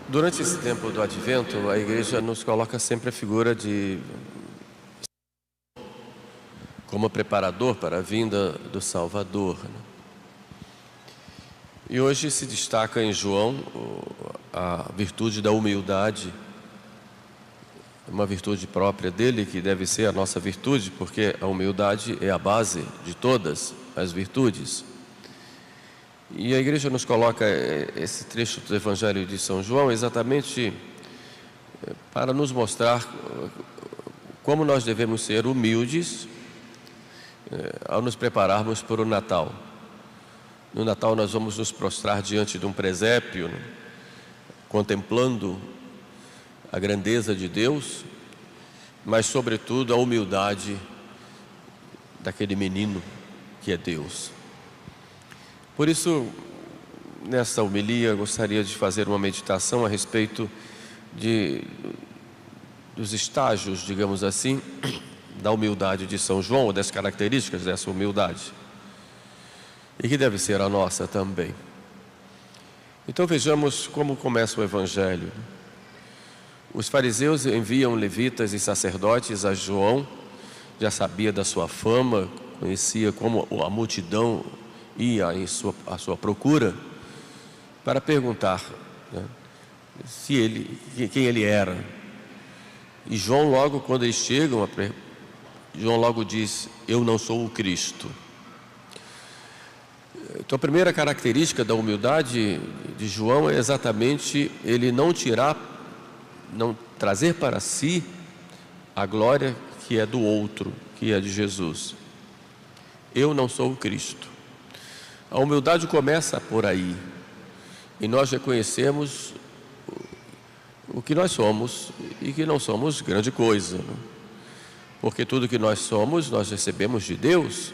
Durante esse tempo do Advento, a igreja nos coloca sempre a figura de como preparador para a vinda do Salvador, né? E hoje se destaca em João a virtude da humildade, uma virtude própria dele, que deve ser a nossa virtude, porque a humildade é a base de todas as virtudes. E a igreja nos coloca esse trecho do Evangelho de São João exatamente para nos mostrar como nós devemos ser humildes ao nos prepararmos para o Natal. No Natal nós vamos nos prostrar diante de um presépio, né, contemplando a grandeza de Deus, mas sobretudo a humildade daquele menino que é Deus. Por isso, nesta homilia, eu gostaria de fazer uma meditação a respeito dos estágios, digamos assim, da humildade de São João, ou das características dessa humildade, e que deve ser a nossa também. Então vejamos como começa o Evangelho. Os fariseus enviam levitas e sacerdotes a João, já sabia da sua fama, conhecia como a multidão ia à sua procura, para perguntar, né, quem ele era. E João logo, quando eles chegam, João logo diz: eu não sou o Cristo. Então a primeira característica da humildade de João é exatamente ele não trazer para si a glória que é do outro, que é de Jesus. Eu não sou o Cristo. A humildade começa por aí, e nós reconhecemos o que nós somos e que não somos grande coisa, né? Porque tudo que nós somos, nós recebemos de Deus.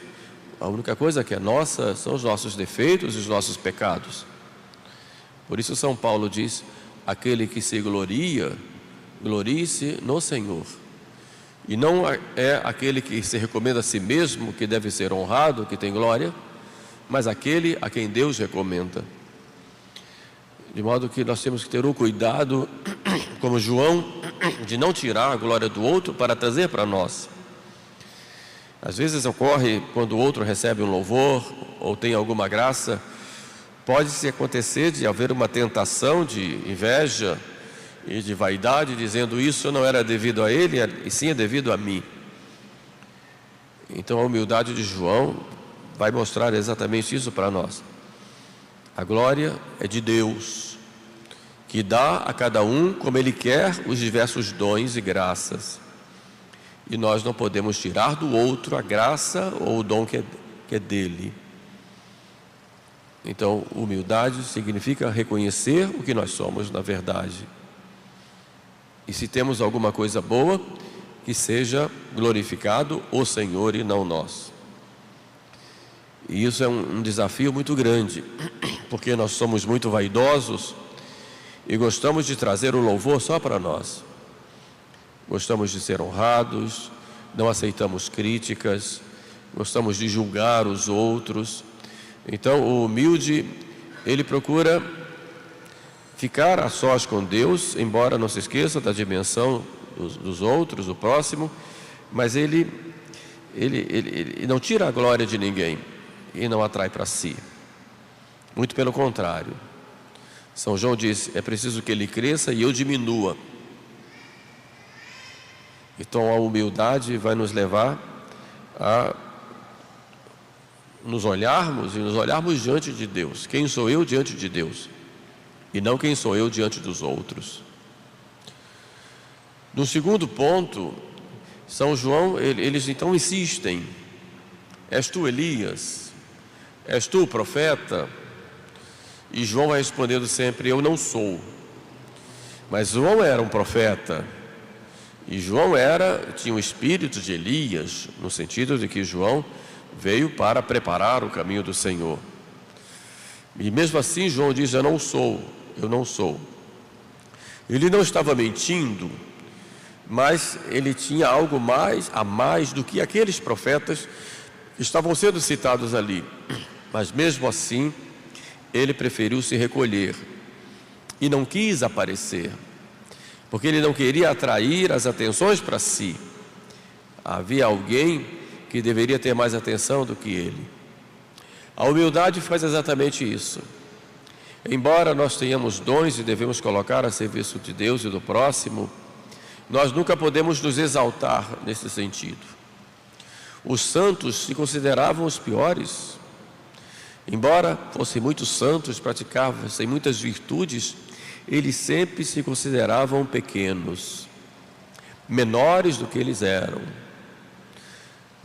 A única coisa que é nossa são os nossos defeitos e os nossos pecados. Por isso São Paulo diz: aquele que se gloria, glorie-se no Senhor. E não é aquele que se recomenda a si mesmo que deve ser honrado, que tem glória, mas aquele a quem Deus recomenda. De modo que nós temos que ter um cuidado, como João, de não tirar a glória do outro para trazer para nós. Às vezes ocorre, quando o outro recebe um louvor ou tem alguma graça, pode-se acontecer de haver uma tentação de inveja e de vaidade, dizendo: isso não era devido a ele, e sim é devido a mim. Então a humildade de João vai mostrar exatamente isso para nós. A glória é de Deus, que dá a cada um como Ele quer os diversos dons e graças. E nós não podemos tirar do outro a graça ou o dom que é dele. Então, humildade significa reconhecer o que nós somos na verdade. E se temos alguma coisa boa, que seja glorificado o Senhor e não nós. E isso é um desafio muito grande, porque nós somos muito vaidosos e gostamos de trazer o louvor só para nós. Gostamos de ser honrados, não aceitamos críticas, gostamos de julgar os outros. Então o humilde, ele procura ficar a sós com Deus, embora não se esqueça da dimensão dos outros, do próximo, mas ele não tira a glória de ninguém e não atrai para si. Muito pelo contrário. São João diz: é preciso que ele cresça e eu diminua. Então a humildade vai nos levar a nos olharmos diante de Deus. Quem sou eu diante de Deus? E não quem sou eu diante dos outros. No segundo ponto, São João, eles então insistem: és tu Elias? És tu o profeta? E João vai respondendo sempre: eu não sou. Mas João era um profeta. E João tinha o espírito de Elias, no sentido de que João veio para preparar o caminho do Senhor. E mesmo assim João diz: eu não sou. Ele não estava mentindo, mas ele tinha algo a mais do que aqueles profetas que estavam sendo citados ali. Mas mesmo assim, ele preferiu se recolher. e não quis aparecer, porque ele não queria atrair as atenções para si. Havia alguém que deveria ter mais atenção do que ele. A humildade faz exatamente isso. Embora nós tenhamos dons e devemos colocar a serviço de Deus e do próximo, nós nunca podemos nos exaltar nesse sentido. Os santos se consideravam os piores. Embora fossem muito santos, praticavam muitas virtudes, eles sempre se consideravam pequenos, menores do que eles eram.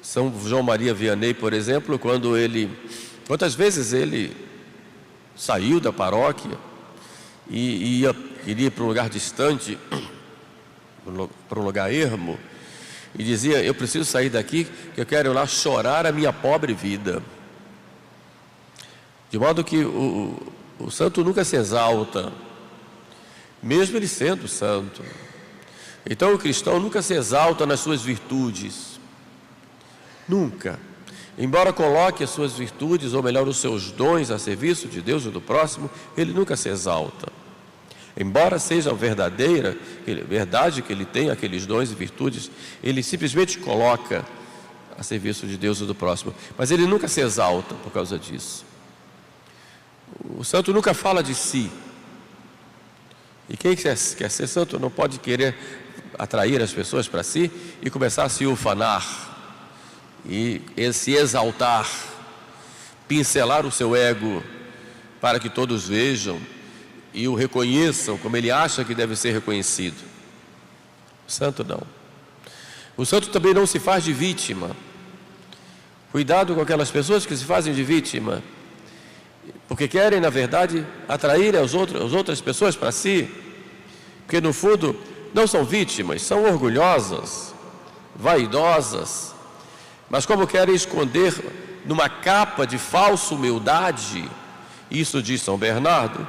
São João Maria Vianney, por exemplo, quantas vezes ele saiu da paróquia e iria para um lugar distante, para um lugar ermo, e dizia: eu preciso sair daqui, que eu quero ir lá chorar a minha pobre vida. De modo que o santo nunca se exalta, mesmo ele sendo santo. Então o cristão nunca se exalta nas suas virtudes, nunca. Embora coloque as suas virtudes, ou melhor, os seus dons a serviço de Deus e do próximo, ele nunca se exalta. Embora seja verdade que ele tem aqueles dons e virtudes, ele simplesmente coloca a serviço de Deus e do próximo, mas ele nunca se exalta por causa disso. O santo nunca fala de si. E quem quer ser santo não pode querer atrair as pessoas para si e começar a se ufanar e se exaltar, pincelar o seu ego para que todos vejam e o reconheçam como ele acha que deve ser reconhecido. O santo não. O santo também não se faz de vítima. Cuidado com aquelas pessoas que se fazem de vítima, porque querem, na verdade, atrair as outras pessoas para si, porque no fundo não são vítimas, são orgulhosas, vaidosas, mas como querem esconder numa capa de falsa humildade, isso diz São Bernardo,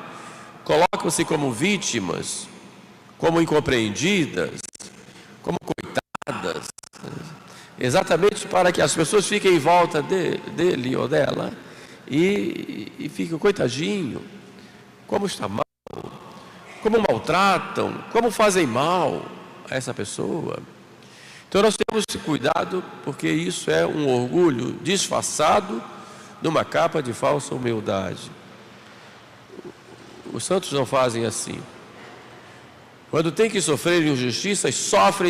colocam-se como vítimas, como incompreendidas, como coitadas, exatamente para que as pessoas fiquem em volta dele ou dela e fiquem: coitadinho, como está mal, como maltratam, como fazem mal a essa pessoa. Então nós temos esse cuidado, porque isso é um orgulho disfarçado numa capa de falsa humildade. Os santos não fazem assim. Quando tem que sofrer injustiças,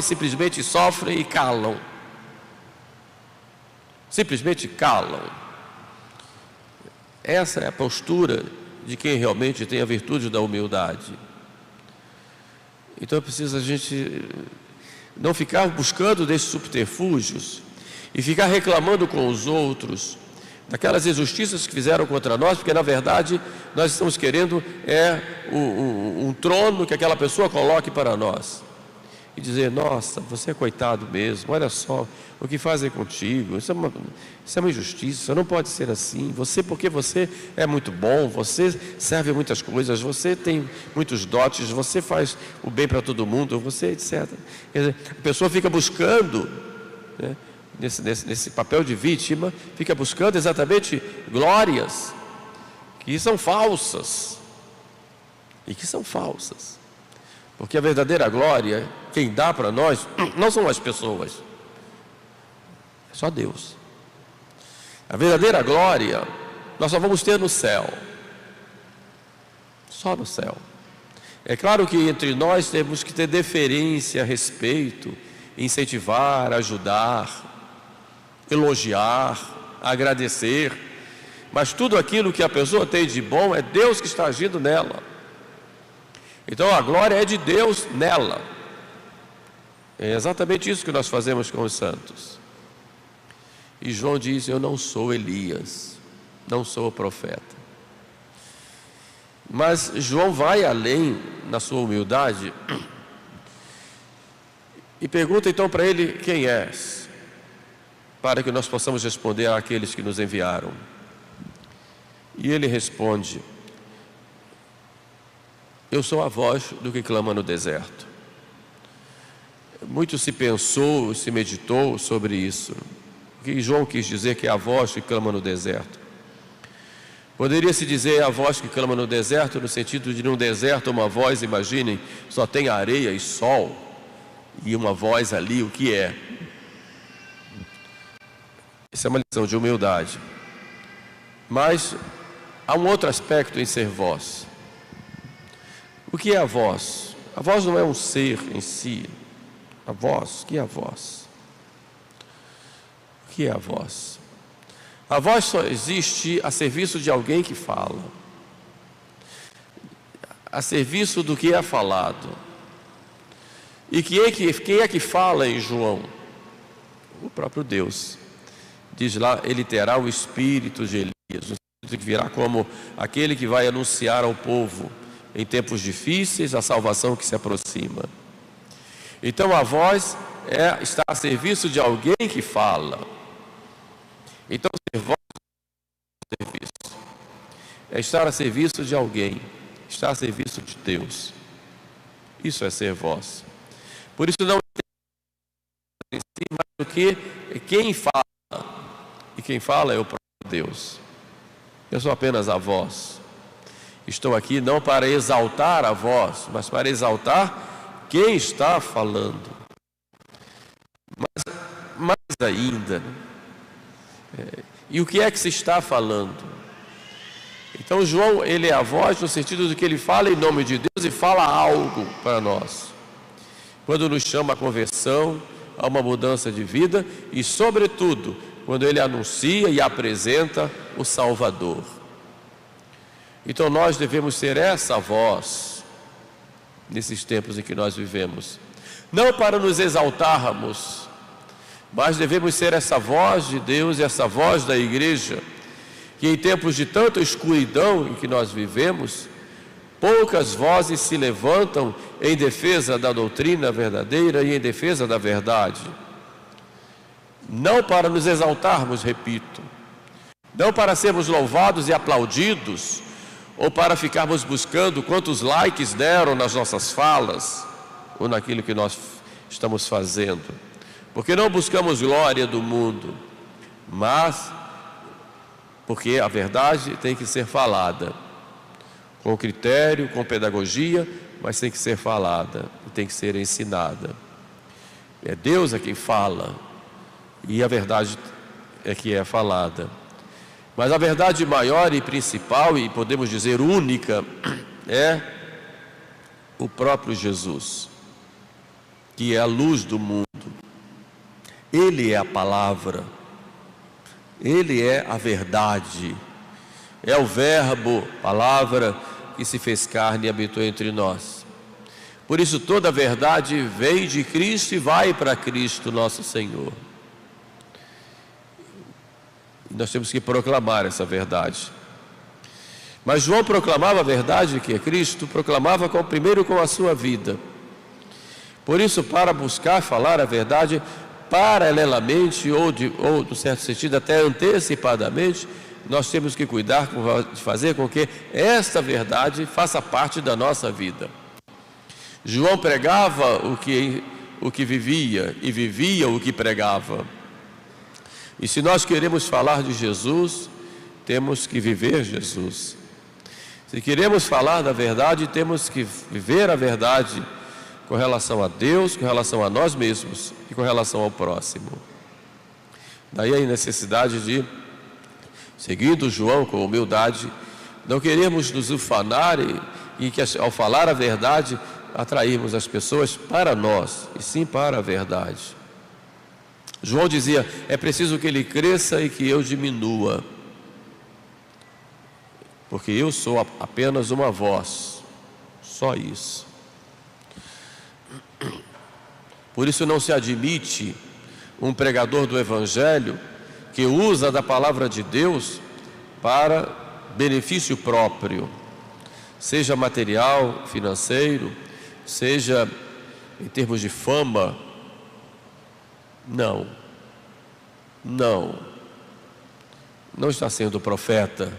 simplesmente sofrem e calam. Simplesmente calam. Essa é a postura de quem realmente tem a virtude da humildade. Então é preciso a gente não ficar buscando desses subterfúgios e ficar reclamando com os outros daquelas injustiças que fizeram contra nós, porque na verdade nós estamos querendo um trono que aquela pessoa coloque para nós. E dizer: nossa, você é coitado mesmo, olha só o que fazem contigo, isso é uma injustiça, não pode ser assim, porque você é muito bom, você serve muitas coisas, você tem muitos dotes, você faz o bem para todo mundo, você etc. Quer dizer, a pessoa fica buscando, né, nesse papel de vítima, fica buscando exatamente glórias que são falsas, porque a verdadeira glória, quem dá para nós, não são as pessoas, é só Deus. A verdadeira glória, nós só vamos ter no céu, só no céu. É claro que entre nós temos que ter deferência, respeito, incentivar, ajudar, elogiar, agradecer, mas tudo aquilo que a pessoa tem de bom é Deus que está agindo nela. Então a glória é de Deus nela. É exatamente isso que nós fazemos com os santos. E João diz: eu não sou Elias, não sou o profeta. Mas João vai além na sua humildade e pergunta então para ele: quem és? Para que nós possamos responder àqueles que nos enviaram. E ele responde: eu sou a voz do que clama no deserto. Muito se pensou, se meditou sobre isso. O que João quis dizer que é a voz que clama no deserto? Poderia-se dizer a voz que clama no deserto, no sentido de num deserto uma voz, imaginem, só tem areia e sol, e uma voz ali, o que é? Isso é uma lição de humildade. Mas há um outro aspecto em ser voz. O que é a voz? A voz não é um ser em si. A voz, o que é a voz? O que é a voz? A voz só existe a serviço de alguém que fala, a serviço do que é falado. E quem é que fala em João? O próprio Deus. Diz lá, ele terá o espírito de Elias, o espírito que virá como aquele que vai anunciar ao povo em tempos difíceis a salvação que se aproxima. Então a voz está a serviço de alguém que fala. Então ser voz é serviço. É estar a serviço de alguém, estar a serviço de Deus. Isso é ser voz. Por isso não é mais do que quem fala. E quem fala é o próprio Deus. Eu sou apenas a voz. Estou aqui não para exaltar a voz, mas para exaltar quem está falando. Mas mais ainda, e o que é que se está falando? Então João, ele é a voz no sentido de que ele fala em nome de Deus e fala algo para nós. Quando nos chama à conversão, a uma mudança de vida e, sobretudo, quando ele anuncia e apresenta o Salvador. Então nós devemos ser essa voz nesses tempos em que nós vivemos. Não para nos exaltarmos, mas devemos ser essa voz de Deus e essa voz da igreja, que em tempos de tanta escuridão em que nós vivemos, poucas vozes se levantam em defesa da doutrina verdadeira e em defesa da verdade. Não para nos exaltarmos, repito, não para sermos louvados e aplaudidos, ou para ficarmos buscando quantos likes deram nas nossas falas, ou naquilo que nós estamos fazendo, porque não buscamos glória do mundo, mas porque a verdade tem que ser falada, com critério, com pedagogia, mas tem que ser falada, tem que ser ensinada. É Deus quem fala, e a verdade é que é falada. Mas a verdade maior e principal, e podemos dizer única, é o próprio Jesus, que é a luz do mundo. Ele é a palavra, Ele é a verdade, é o verbo, palavra, que se fez carne e habitou entre nós. Por isso toda a verdade vem de Cristo e vai para Cristo nosso Senhor. Nós temos que proclamar essa verdade. Mas João proclamava a verdade que é Cristo, proclamava primeiro com a sua vida. Por isso, para buscar falar a verdade paralelamente, ou no certo sentido até antecipadamente, nós temos que cuidar de fazer com que esta verdade faça parte da nossa vida. João pregava o que vivia e vivia o que pregava. E se nós queremos falar de Jesus, temos que viver Jesus. Se queremos falar da verdade, temos que viver a verdade com relação a Deus, com relação a nós mesmos e com relação ao próximo. Daí a necessidade de, seguindo João com humildade, não queremos nos ufanar e que ao falar a verdade atrairmos as pessoas para nós, e sim para a verdade. João dizia, é preciso que ele cresça e que eu diminua, porque eu sou apenas uma voz, só isso. Por isso não se admite um pregador do Evangelho que usa da palavra de Deus para benefício próprio, seja material, financeiro, seja em termos de fama. Não está sendo profeta,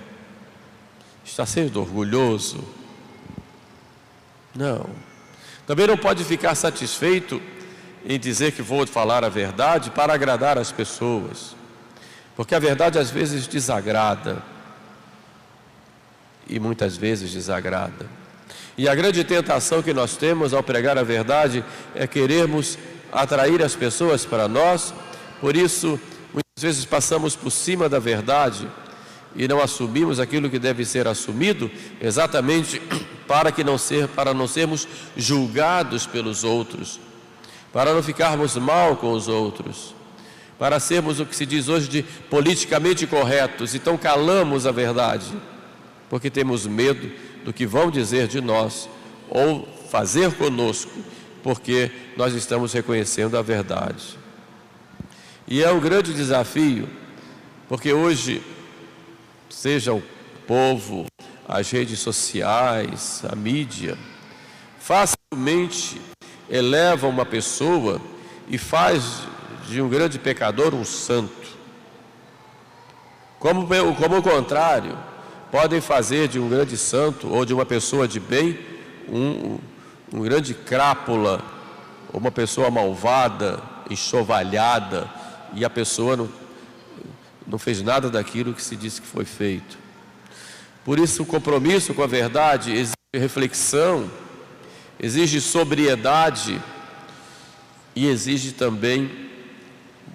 está sendo orgulhoso. Não. Também não pode ficar satisfeito em dizer que vou falar a verdade para agradar as pessoas, porque a verdade às vezes desagrada. e muitas vezes desagrada. E a grande tentação que nós temos ao pregar a verdade é querermos atrair as pessoas para nós. Por isso, muitas vezes passamos por cima da verdade e não assumimos aquilo que deve ser assumido, exatamente para não sermos julgados pelos outros, para não ficarmos mal com os outros, para sermos o que se diz hoje de politicamente corretos. Então calamos a verdade, porque temos medo do que vão dizer de nós ou fazer conosco, porque nós estamos reconhecendo a verdade. E é um grande desafio, porque hoje, seja o povo, as redes sociais, a mídia, facilmente eleva uma pessoa e faz de um grande pecador um santo. Como o contrário, podem fazer de um grande santo ou de uma pessoa de bem um grande crápula, ou uma pessoa malvada, enxovalhada, e a pessoa não fez nada daquilo que se disse que foi feito. Por isso, o compromisso com a verdade exige reflexão, exige sobriedade e exige também,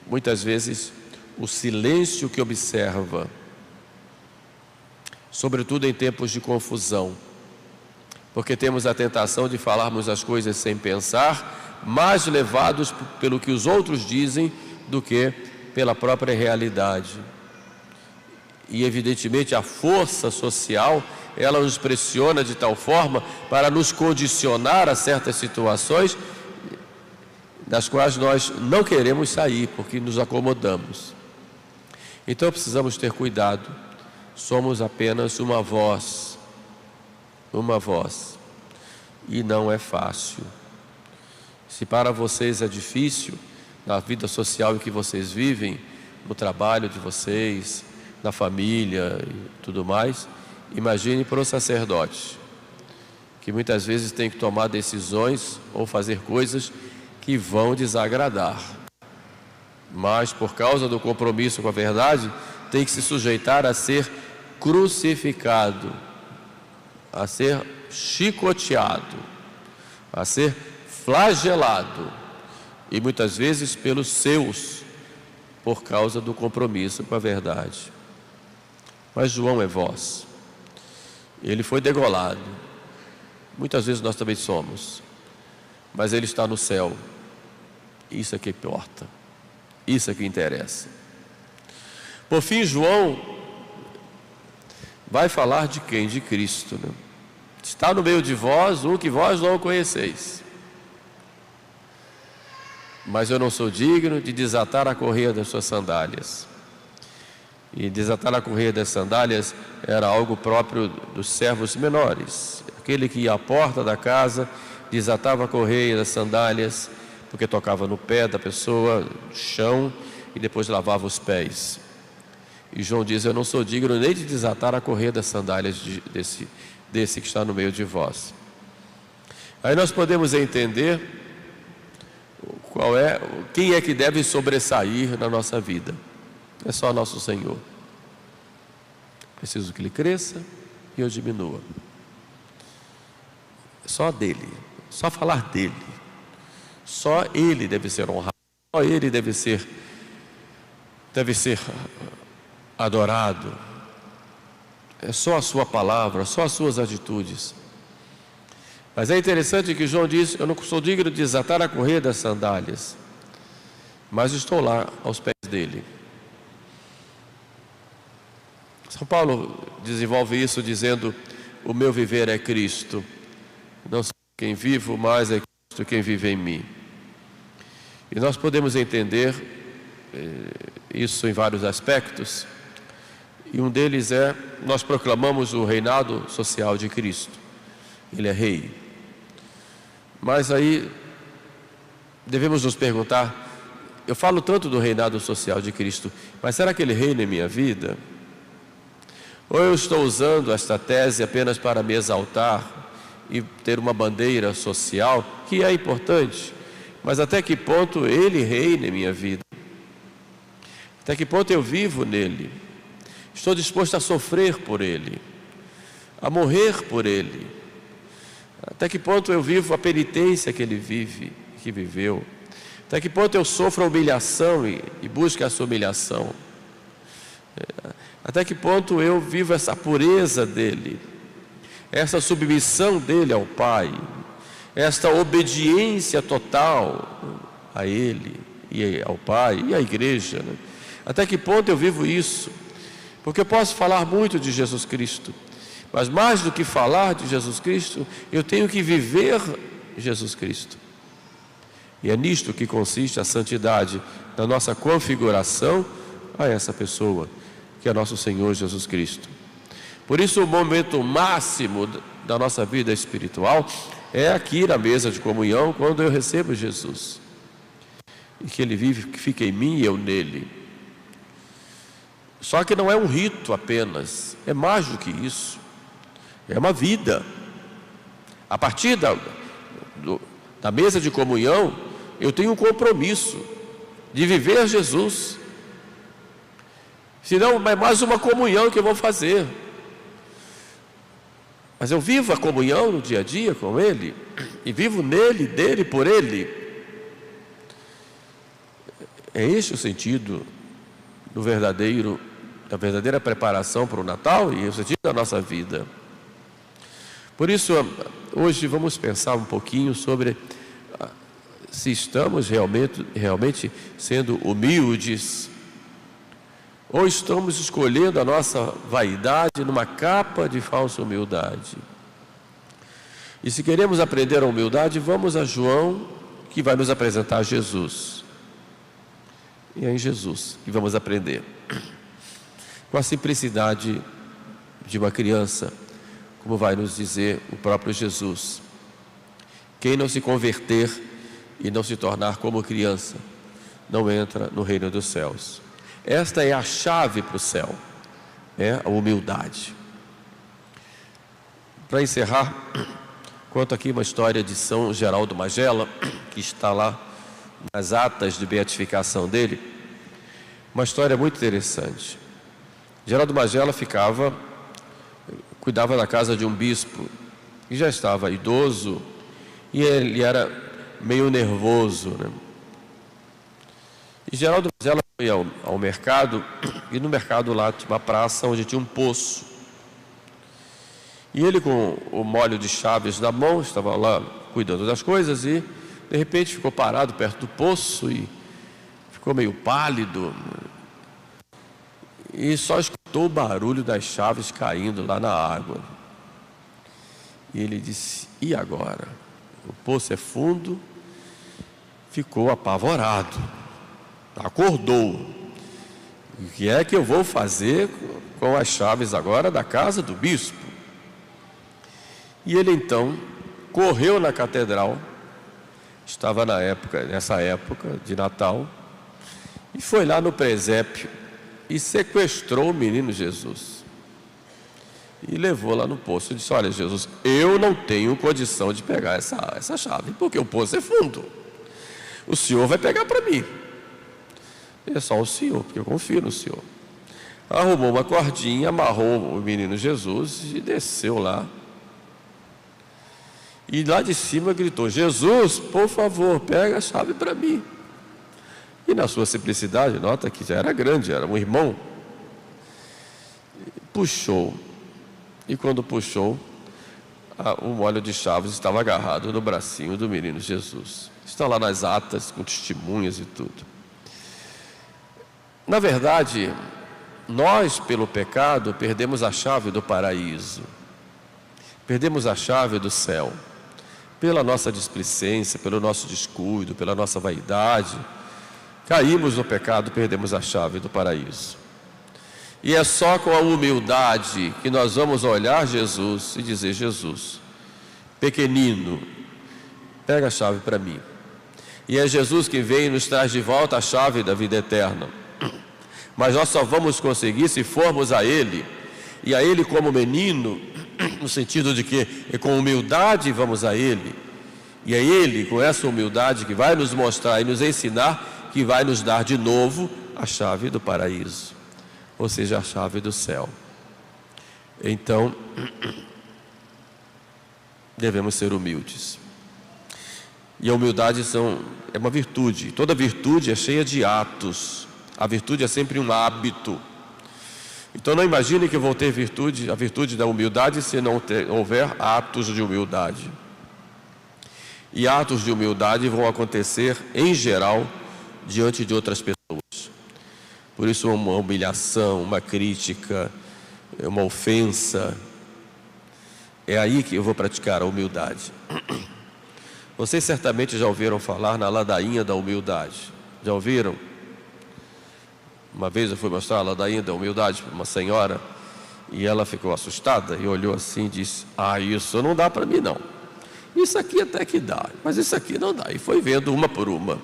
muitas vezes, o silêncio que observa, sobretudo em tempos de confusão, porque temos a tentação de falarmos as coisas sem pensar, mais levados pelo que os outros dizem do que pela própria realidade. E evidentemente a força social, ela nos pressiona de tal forma para nos condicionar a certas situações das quais nós não queremos sair, porque nos acomodamos. Então precisamos ter cuidado. Somos apenas uma voz, e não é fácil. Se para vocês é difícil, na vida social em que vocês vivem, no trabalho de vocês, na família e tudo mais, imagine para o sacerdote, que muitas vezes tem que tomar decisões ou fazer coisas que vão desagradar, mas por causa do compromisso com a verdade, tem que se sujeitar a ser crucificado, a ser chicoteado, a ser flagelado, e muitas vezes pelos seus, por causa do compromisso com a verdade. Mas João é voz, ele foi degolado, muitas vezes nós também somos, mas ele está no céu. Isso é que importa, isso é que interessa. Por fim, João vai falar de quem? De Cristo, né? Está no meio de vós um que vós não conheceis, mas eu não sou digno de desatar a correia das suas sandálias. E desatar a correia das sandálias era algo próprio dos servos menores. Aquele que ia à porta da casa, desatava a correia das sandálias, porque tocava no pé da pessoa, no chão, e depois lavava os pés. E João diz: eu não sou digno nem de desatar a correia das sandálias desse que está no meio de vós. Aí nós podemos entender quem é que deve sobressair na nossa vida. É só nosso Senhor. Preciso que Ele cresça e eu diminua. É só dele, só falar dele. Só Ele deve ser honrado, só Ele deve ser adorado. É só a sua palavra, só as suas atitudes. Mas é interessante que João diz: eu não sou digno de desatar a correia das sandálias, mas estou lá aos pés dele. São Paulo desenvolve isso dizendo: o meu viver é Cristo, não sou quem vivo, mas é Cristo quem vive em mim. E nós podemos entender isso em vários aspectos, e um deles é: nós proclamamos o reinado social de Cristo. Ele é rei. Mas aí devemos nos perguntar: eu falo tanto do reinado social de Cristo, mas será que Ele reina em minha vida? Ou eu estou usando esta tese apenas para me exaltar e ter uma bandeira social, que é importante, mas até que ponto Ele reina em minha vida? Até que ponto eu vivo nele? Estou disposto a sofrer por Ele, a morrer por Ele. Até que ponto eu vivo a penitência que Ele viveu? Até que ponto eu sofro a humilhação e busco essa humilhação? Até que ponto eu vivo essa pureza dEle, essa submissão dEle ao Pai, esta obediência total a Ele e ao Pai e à Igreja, né? Até que ponto eu vivo isso? Porque eu posso falar muito de Jesus Cristo, mas mais do que falar de Jesus Cristo, eu tenho que viver Jesus Cristo. E é nisto que consiste a santidade da nossa configuração a essa pessoa, que é nosso Senhor Jesus Cristo. Por isso, o momento máximo da nossa vida espiritual é aqui na mesa de comunhão, quando eu recebo Jesus. E que Ele vive, que fica em mim e eu nele. Só que não é um rito apenas, é mais do que isso. É uma vida. A partir da mesa de comunhão, eu tenho um compromisso de viver Jesus. Senão é mais uma comunhão que eu vou fazer. Mas eu vivo a comunhão no dia a dia com Ele, e vivo nele, dele, por Ele. É este o sentido da verdadeira preparação para o Natal e o sentido da nossa vida. Por isso, hoje vamos pensar um pouquinho sobre se estamos realmente sendo humildes, ou estamos escolhendo a nossa vaidade numa capa de falsa humildade. E se queremos aprender a humildade, vamos a João, que vai nos apresentar Jesus. E é em Jesus que vamos aprender. Com a simplicidade de uma criança, como vai nos dizer o próprio Jesus. Quem não se converter e não se tornar como criança, não entra no reino dos céus. Esta é a chave para o céu, é a humildade. Para encerrar, conto aqui uma história de São Geraldo Magela, que está lá nas atas de beatificação dele. Uma história muito interessante. Geraldo Magela cuidava da casa de um bispo, que já estava idoso, e ele era meio nervoso, né? E Geraldo Magela foi ao mercado, e no mercado lá tinha uma praça onde tinha um poço. E ele, com o molho de chaves na mão, estava lá cuidando das coisas e, de repente, ficou parado perto do poço e ficou meio pálido. E só escutou o barulho das chaves caindo lá na água. E ele disse: e agora? O poço é fundo. Ficou apavorado. Acordou. O que é que eu vou fazer com as chaves agora da casa do bispo? E ele então correu na catedral, estava nessa época de Natal, e foi lá no presépio e sequestrou o menino Jesus. E levou lá no poço e disse: olha, Jesus, eu não tenho condição de pegar essa chave, porque o poço é fundo. O Senhor vai pegar para mim. É só o Senhor, porque eu confio no Senhor. Arrumou uma cordinha, amarrou o menino Jesus e desceu lá. E lá de cima gritou: Jesus, por favor, pega a chave para mim. E na sua simplicidade, nota que já era grande, era um irmão, puxou. E quando puxou, o molho de chaves estava agarrado no bracinho do menino Jesus. Está lá nas atas, com testemunhas e tudo. Na verdade, nós, pelo pecado, perdemos a chave do paraíso. Perdemos a chave do céu. Pela nossa displicência, pelo nosso descuido, pela nossa vaidade, caímos no pecado, perdemos a chave do paraíso. E é só com a humildade que nós vamos olhar Jesus e dizer: Jesus, pequenino, pega a chave para mim. E é Jesus que vem e nos traz de volta a chave da vida eterna. Mas nós só vamos conseguir se formos a Ele, e a Ele como menino, no sentido de que com humildade vamos a Ele, e é Ele com essa humildade que vai nos mostrar e nos ensinar, que vai nos dar de novo a chave do paraíso, ou seja, a chave do céu. Então, devemos ser humildes. E a humildade é uma virtude. Toda virtude é cheia de atos. A virtude é sempre um hábito. Então não imagine que eu vou ter a virtude da humildade, se não houver atos de humildade. E atos de humildade vão acontecer, em geral, diante de outras pessoas. Por isso, uma humilhação, uma crítica, uma ofensa, é aí que eu vou praticar a humildade. Vocês certamente já ouviram falar na ladainha da humildade. Já ouviram? Uma vez eu fui mostrar a ladainha da humildade para uma senhora e ela ficou assustada e olhou assim e disse: isso não dá para mim não. Isso aqui até que dá, mas isso aqui não dá. E foi vendo uma por uma.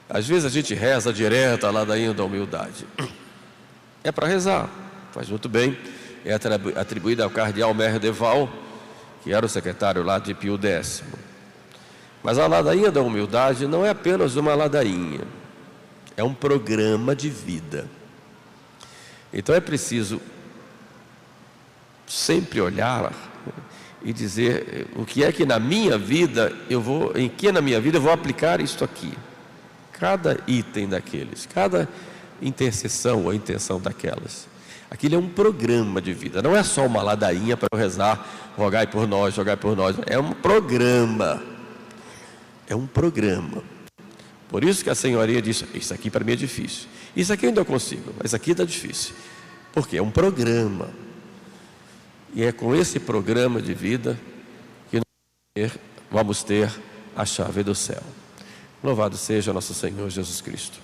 Às vezes a gente reza direto a ladainha da humildade. É para rezar, faz muito bem. É atribuída ao cardeal Merdeval, que era o secretário lá de Pio X. Mas a ladainha da humildade não é apenas uma ladainha. É um programa de vida. Então é preciso sempre olhar e dizer o que é que na minha vida em que na minha vida eu vou aplicar isto aqui. Cada item daqueles, cada intercessão ou intenção daquelas. Aquilo é um programa de vida, não é só uma ladainha para eu rezar, rogai por nós, rogai por nós. É um programa. É um programa. Por isso que a senhoria disse: isso aqui para mim é difícil. Isso aqui eu ainda consigo, mas aqui está difícil. Porque é um programa. E é com esse programa de vida que nós vamos ter a chave do céu. Louvado seja nosso Senhor Jesus Cristo.